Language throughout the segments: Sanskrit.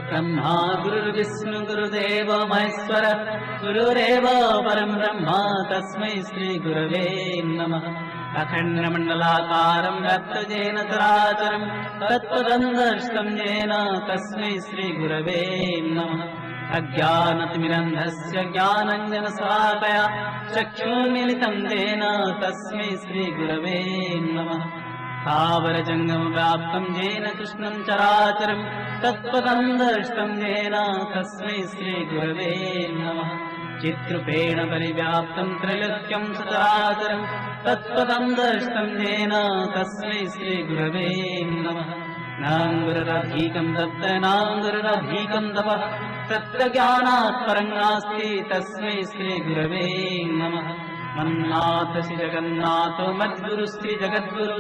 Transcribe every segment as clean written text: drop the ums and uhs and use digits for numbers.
गुरुर्ब्रह्मा गुरुर्विष्णु गुरुदेव महेश्वर गुरुरेव परं ब्रह्म तस्मै श्री गुरवे नमः। अखण्डमण्डलाकारं व्याप्तजेन चराचरं तत्पदं दर्शितं येन तस्मै श्री गुरवे नमः। अज्ञानतिमिरन्धस्य ज्ञानाञ्जनशलाकया चक्षुर्मिलितं येन तस्मै श्री गुरवे नमः। स्थावरजङ्गमव्याप्तं येन कृष्णं चराचरं तत्पदं दर्शितं येन तस्मै श्री गुरवे नमः। चित्रूपेण परिव्याप्तं त्रैलोक्यं सचराचरं तत्पदं दर्शितं येन तस्मै श्री गुरवे नमः। नाङ्गुरधिकं तप्त नाङ्गुरधिकं तपः तत्त्वज्ञानात् परं नास्ति तस्मै श्री गुरवे नमः। मन्नाथ श्री जगन्नाथ मद्गुरु श्री जगद्गुरु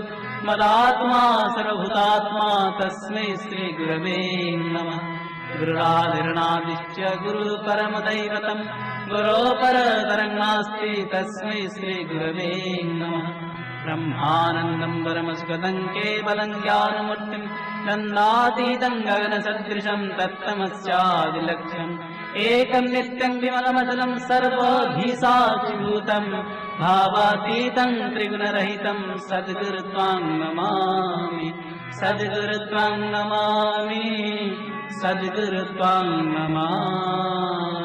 मदात्मा सर्वभूतात्मा तस्मै श्री गुरवे नमः। गुरुरादिर्नादिश्च गुरु परमदैवतं गुरो परतरं नास्ति तस्मै श्री गुरवे नमः। ब्रह्मानन्दं परमसुखदं केवलं ज्ञानमूर्तिं नन्दातीतं गगनसदृशं तत्तमस्यादिलक्ष्यम् एकं नित्यं विमलमचलं सर्वधीसाक्षिभूतं भावातीतं त्रिगुणरहितं सद्गुरुत्वां नमामि सद्गुरुत्वां नमामि सद्गुरुत्वां नमामि।